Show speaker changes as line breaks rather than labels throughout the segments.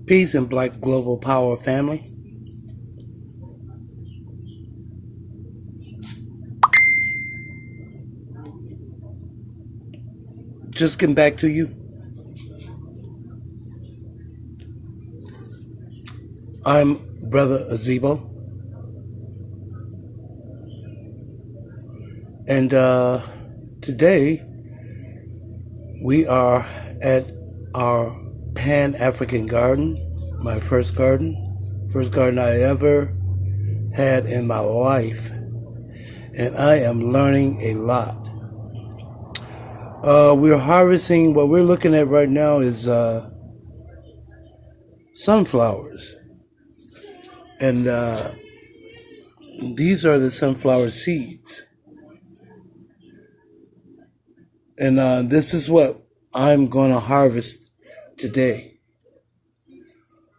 Peace and Black Global Power family. Just getting back to you. I'm Brother Azebo. And today we are at our Pan-African garden, my first garden I ever had in my life. And I am learning a lot. We're harvesting, what we're looking at right now is sunflowers. And these are the sunflower seeds. And this is what I'm going to harvest today.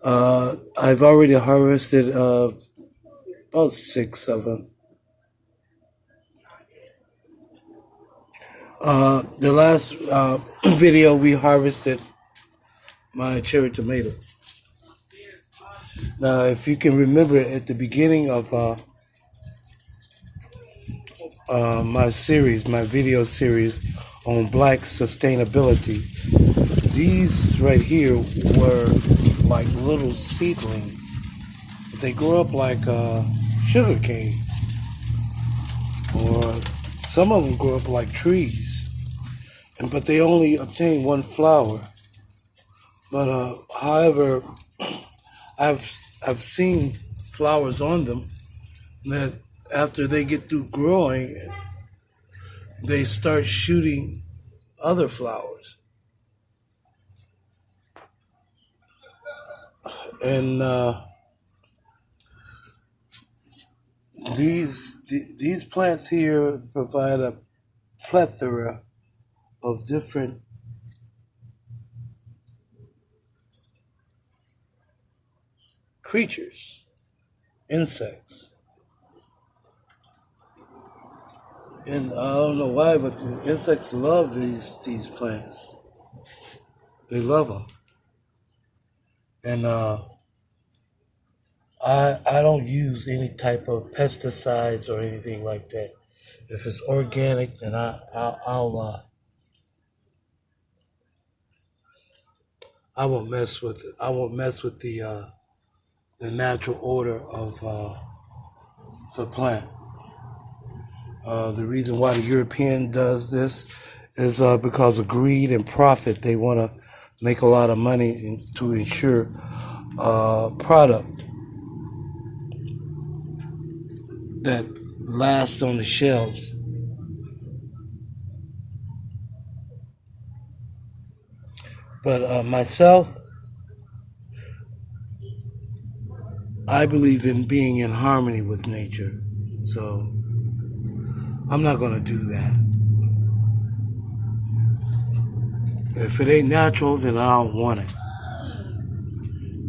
I've already harvested about 6 of them. The last video we harvested my cherry tomato. Now, if you can remember at the beginning of my video series on Black sustainability, these right here were like little seedlings. They grow up like sugar cane, or some of them grow up like trees, but they only obtain one flower. But however, I've seen flowers on them that after they get through growing, they start shooting other flowers. And these plants here provide a plethora of different creatures, insects. And I don't know why, but the insects love these plants. They love them. And I don't use any type of pesticides or anything like that. If it's organic, then I won't mess with it. I won't mess with the natural order of the plant. The reason why the European does this is because of greed and profit. They want to make a lot of money to ensure product that lasts on the shelves. But myself, I believe in being in harmony with nature. So I'm not going to do that. If it ain't natural, then I don't want it.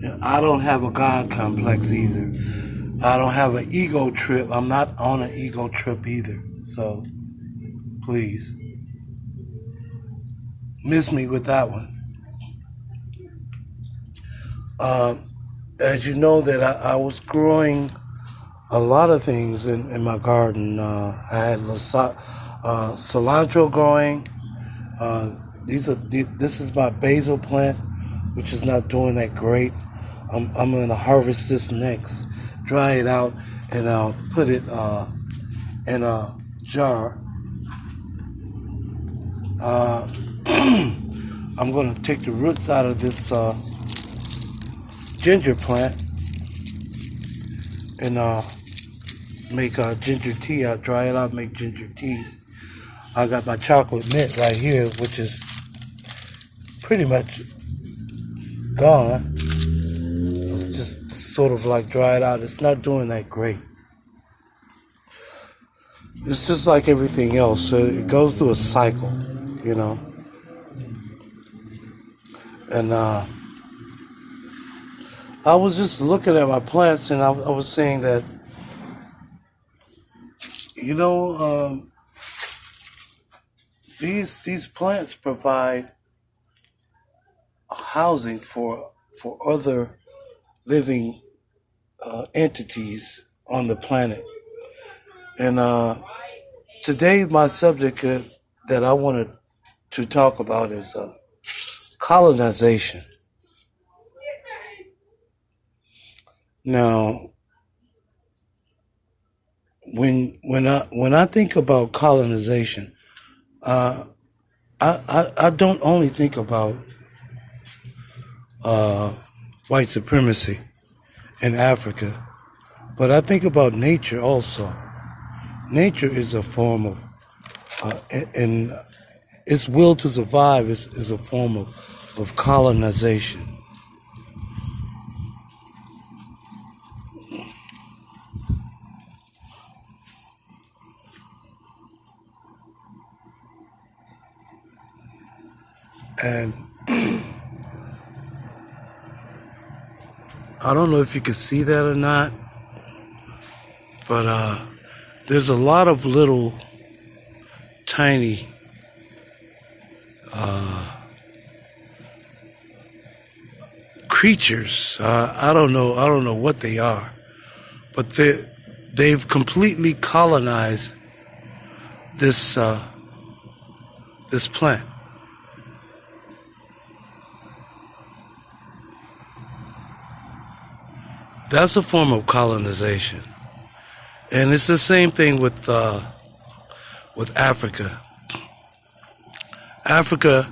And I don't have a God complex either. I don't have an ego trip. I'm not on an ego trip either. So please, miss me with that one. As you know, that I was growing a lot of things in my garden. I had cilantro growing. This is my basil plant, which is not doing that great. I'm going to harvest this next, dry it out, and I'll put it in a jar. I'm going to take the roots out of this ginger plant and make ginger tea. I'll dry it out, make ginger tea. I got my chocolate mint right here, which is pretty much gone. It's just sort of like dried out. It's not doing that great. It's just like everything else. So it goes through a cycle, you know. And I was just looking at my plants, and I was saying that, you know, these plants provide housing for for other living entities on the planet. And today, my subject that I wanted to talk about is colonization. Now, when I think about colonization, uh, I don't only think about uh, white supremacy in Africa, but I think about nature also. Nature is a form of, and its will to survive is a form of colonization. And I don't know if you can see that or not, but there's a lot of little tiny creatures. I don't know what they are, but they've completely colonized this plant. That's a form of colonization, and it's the same thing with Africa. Africa,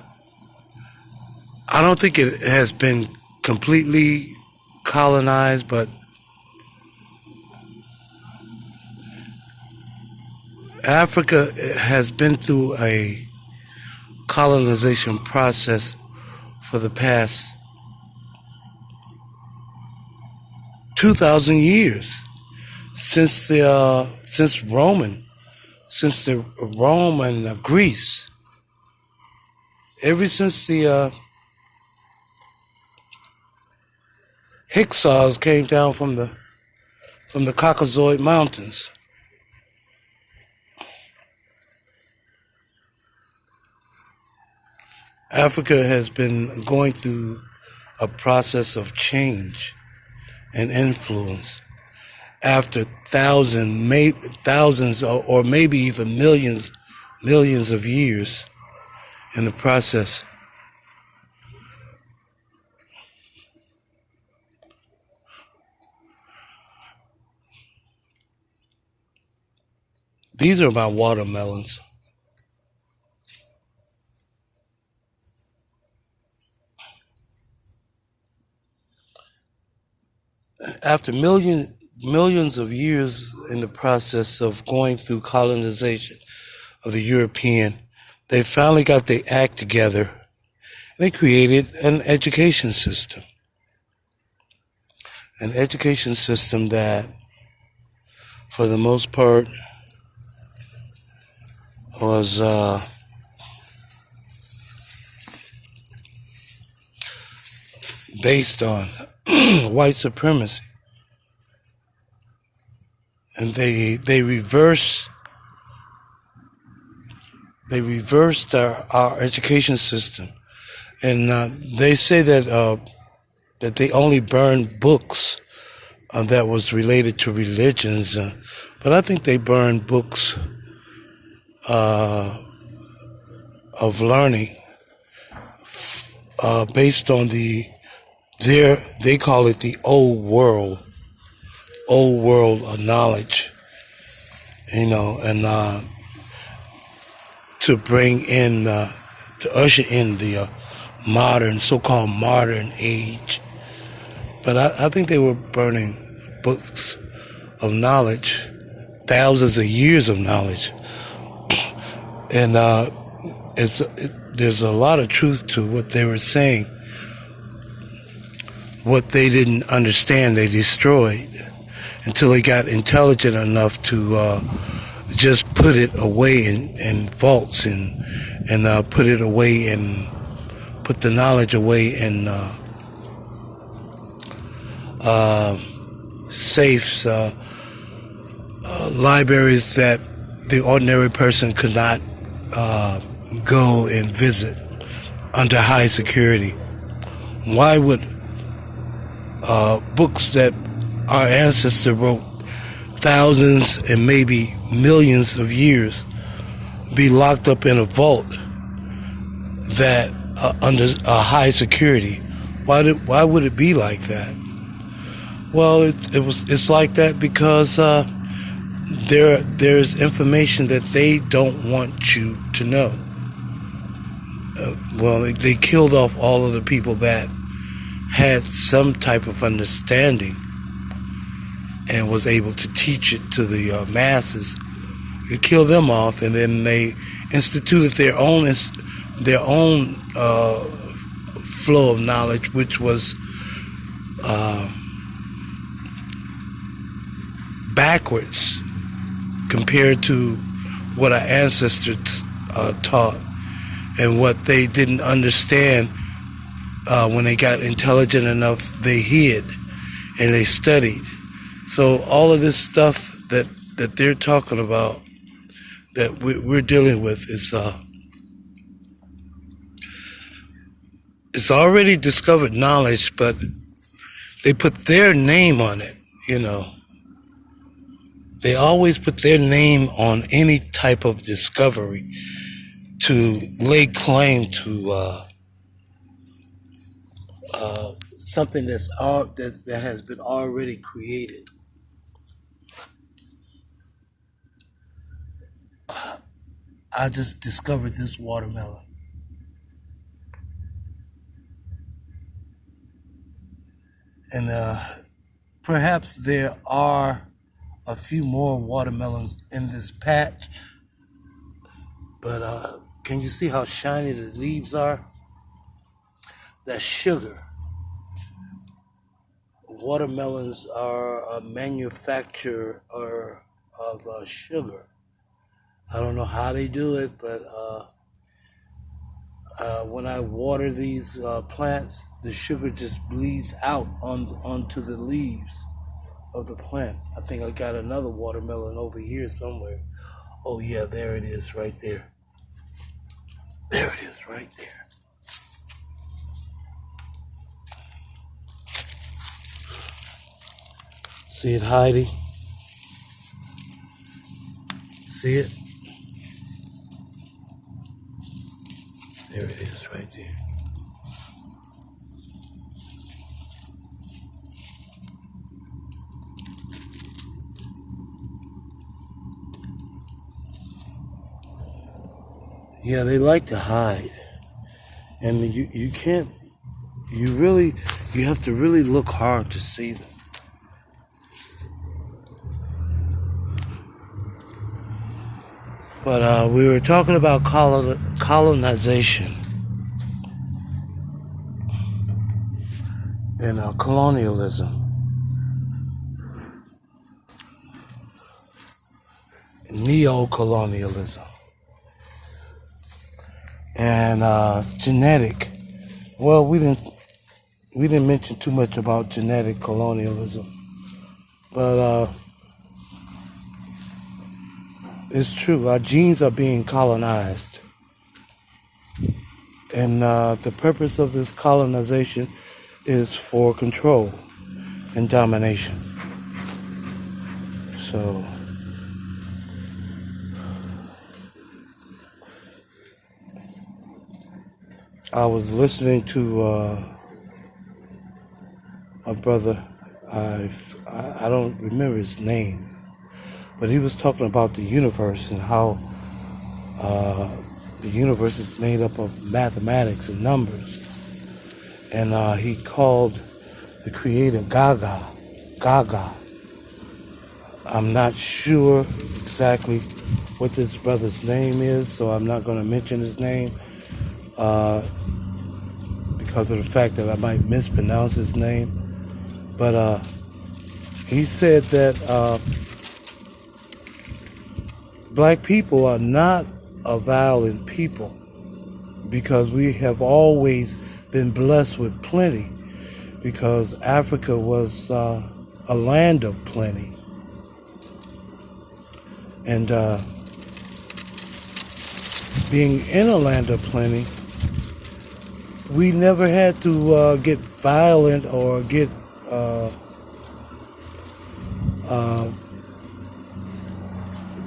I don't think it has been completely colonized, but Africa has been through a colonization process for the past 2,000 years since the Roman Greece. Ever since the Hyksos came down from the Caucasoid Mountains. Africa has been going through a process of change and influence after thousands or maybe even millions of years in the process. These are my watermelons. After millions of years in the process of going through colonization of the European, they finally got their act together. They created an education system. An education system that, for the most part, was based on white supremacy, and they reversed our education system, and they say that they only burned books that was related to religions, but I think they burned books of learning based on they call it the old world of knowledge, and to bring in to usher in the so-called modern age. But I think they were burning books of knowledge, thousands of years of knowledge, and there's a lot of truth to what they were saying. What they didn't understand, they destroyed until they got intelligent enough to just put it away in vaults and put it away and put the knowledge away in safes, libraries that the ordinary person could not go and visit under high security. Why would books that our ancestors wrote thousands and maybe millions of years be locked up in a vault that under a high security? Why would it be like that? Well, it's like that because there's information that they don't want you to know. Well, they killed off all of the people that had some type of understanding and was able to teach it to the masses. They killed them off, and then they instituted their own flow of knowledge, which was backwards compared to what our ancestors taught, and what they didn't understand. When they got intelligent enough, they hid and they studied. So all of this stuff that they're talking about, that we're dealing with, is it's already discovered knowledge, but they put their name on it. They always put their name on any type of discovery to lay claim to something that has been already created. I just discovered this watermelon, and perhaps there are a few more watermelons in this patch, but can you see how shiny the leaves are? That's sugar. Watermelons are a manufacturer of sugar. I don't know how they do it, but when I water these plants, the sugar just bleeds out onto the leaves of the plant. I think I got another watermelon over here somewhere. Oh yeah, there it is right there. There it is right there. See it, Heidi? See it? There it is right there. Yeah, they like to hide. And you can't, you have to really look hard to see them. But we were talking about colonization and colonialism, neo-colonialism, and genetic. Well, we didn't mention too much about genetic colonialism, but it's true. Our genes are being colonized. And the purpose of this colonization is for control and domination. So, I was listening to a brother, I don't remember his name, but he was talking about the universe and how the universe is made up of mathematics and numbers. And he called the creator Gaga. I'm not sure exactly what this brother's name is, so I'm not going to mention his name because of the fact that I might mispronounce his name. But he said that black people are not a violent people because we have always been blessed with plenty, because Africa was a land of plenty. And being in a land of plenty, we never had to get violent or get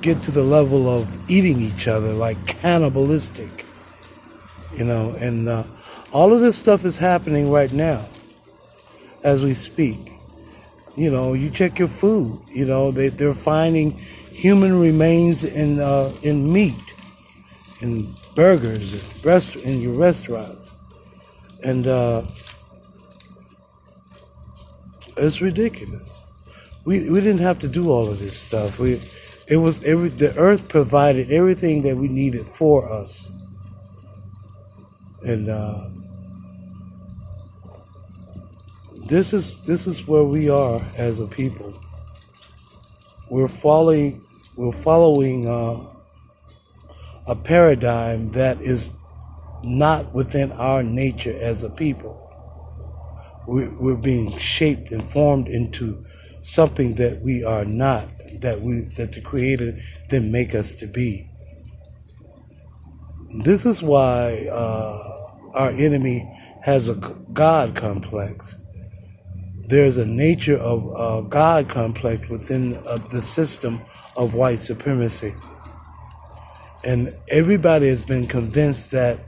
get to the level of eating each other, like cannibalistic, and all of this stuff is happening right now as we speak. You check your food. They're finding human remains in meat, in burgers, in your restaurants, and it's ridiculous. We didn't have to do all of this stuff. The earth provided everything that we needed for us, and this is where we are as a people. We're following a paradigm that is not within our nature as a people. We're being shaped and formed into something that we are not, that the Creator didn't make us to be. This is why our enemy has a God complex. There's a nature of God complex within the system of white supremacy. And everybody has been convinced that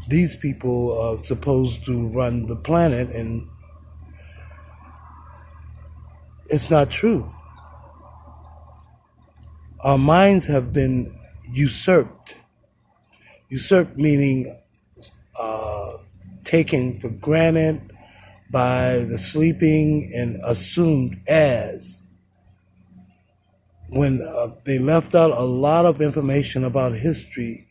these people are supposed to run the planet, and it's not true. Our minds have been usurped. Usurped meaning taken for granted by the sleeping and assumed as. When they left out a lot of information about history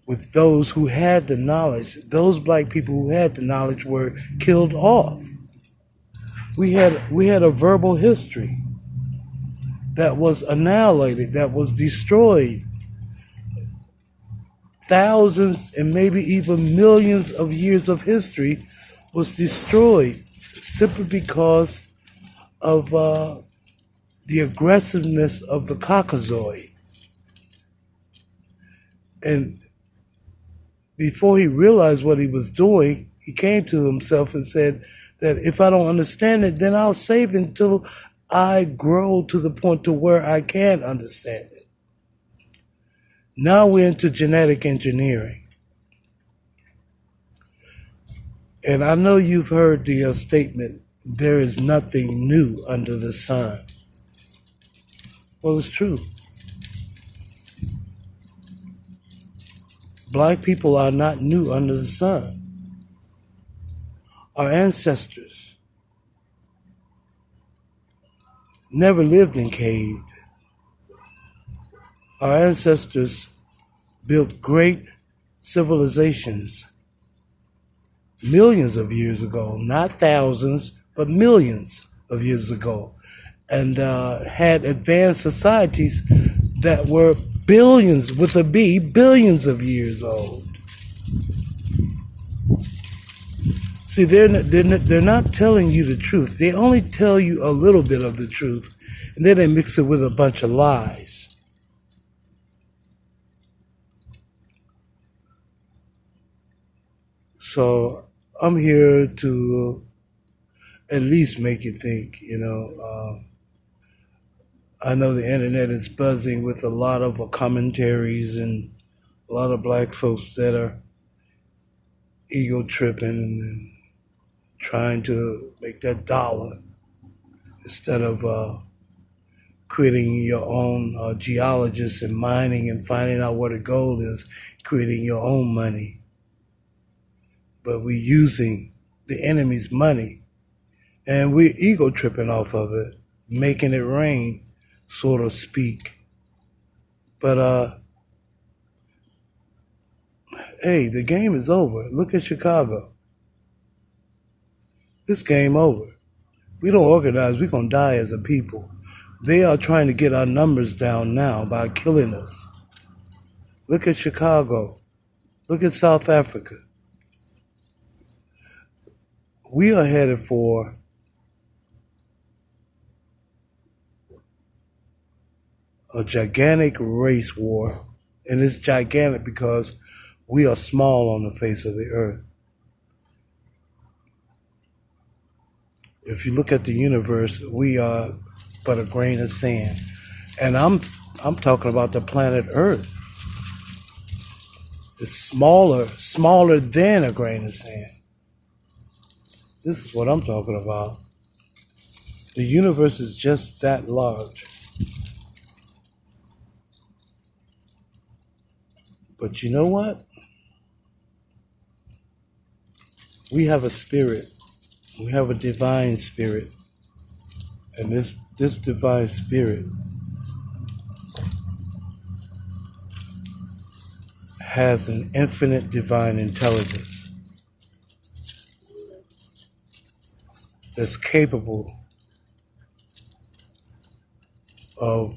with those who had the knowledge, those black people who had the knowledge were killed off. We had a verbal history that was annihilated, that was destroyed. Thousands and maybe even millions of years of history was destroyed simply because of the aggressiveness of the Caucasoid. And before he realized what he was doing, he came to himself and said that if I don't understand it, then I'll save it until I grow to the point to where I can understand it. Now we're into genetic engineering. And I know you've heard the statement, there is nothing new under the sun. Well, it's true. Black people are not new under the sun. Our ancestors never lived in caves. Our ancestors built great civilizations millions of years ago, not thousands, but millions of years ago, and had advanced societies that were billions, with a B, billions of years old. See, they're not telling you the truth. They only tell you a little bit of the truth, and then they mix it with a bunch of lies. So I'm here to at least make you think, I know the internet is buzzing with a lot of commentaries and a lot of black folks that are ego tripping and trying to make that dollar instead of creating your own geologist and mining and finding out where the gold is, creating your own money. But we're using the enemy's money and we're ego tripping off of it, making it rain, so to speak. But hey, the game is over. Look at Chicago. It's game over. If we don't organize, we're going to die as a people. They are trying to get our numbers down now by killing us. Look at Chicago. Look at South Africa. We are headed for a gigantic race war. And it's gigantic because we are small on the face of the earth. If you look at the universe, we are but a grain of sand. And I'm talking about the planet Earth. It's smaller than a grain of sand. This is what I'm talking about. The universe is just that large. But you know what? We have a spirit. We have a divine spirit. And this divine spirit has an infinite divine intelligence that's capable of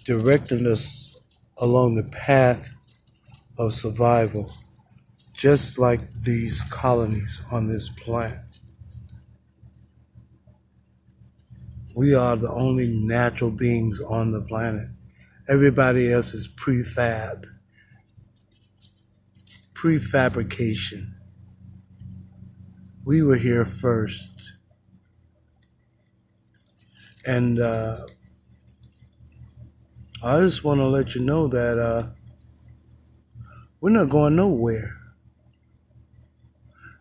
directing us along the path of survival, just like these colonies on this planet. We are the only natural beings on the planet. Everybody else is prefabrication. We were here first. And I just want to let you know that we're not going nowhere.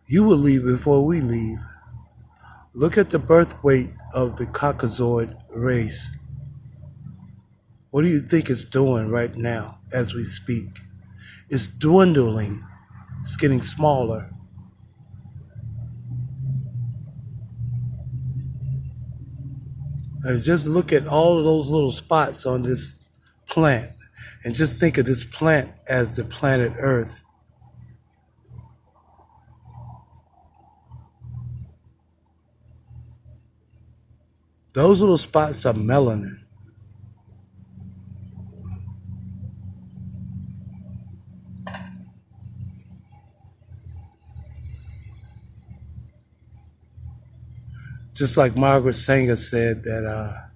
You will leave before we leave. Look at the birth weight of the Caucasoid race. What do you think it's doing right now as we speak? It's dwindling. It's getting smaller. And just look at all of those little spots on this plant. And just think of this plant as the planet Earth. Those little spots are melanin. Just like Margaret Sanger said that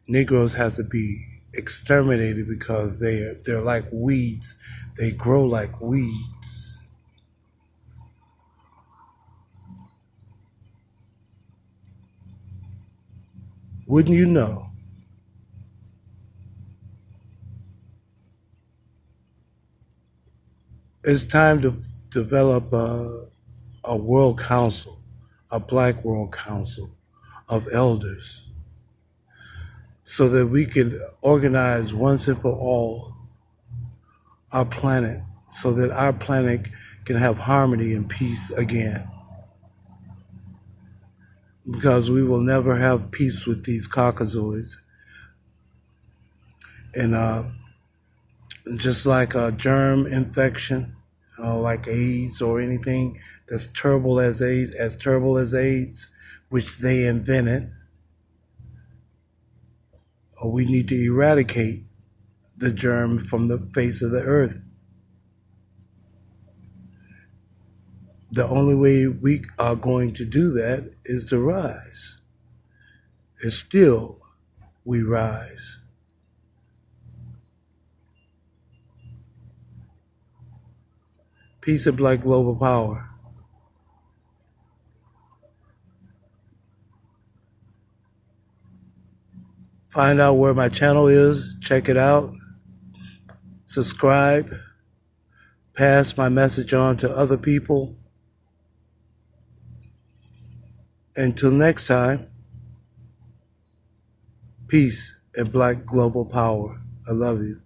Negroes have to be exterminated because they're like weeds. They grow like weeds. Wouldn't you know? It's time to develop a world council, a black world council of elders, so that we can organize once and for all our planet, so that our planet can have harmony and peace again. Because we will never have peace with these Caucasoids. And just like a germ infection, like AIDS or anything that's terrible as AIDS, which they invented, we need to eradicate the germ from the face of the earth. The only way we are going to do that is to rise. And still, we rise. Peace and Black Global Power. Find out where my channel is. Check it out. Subscribe. Pass my message on to other people. Until next time, peace and Black Global Power. I love you.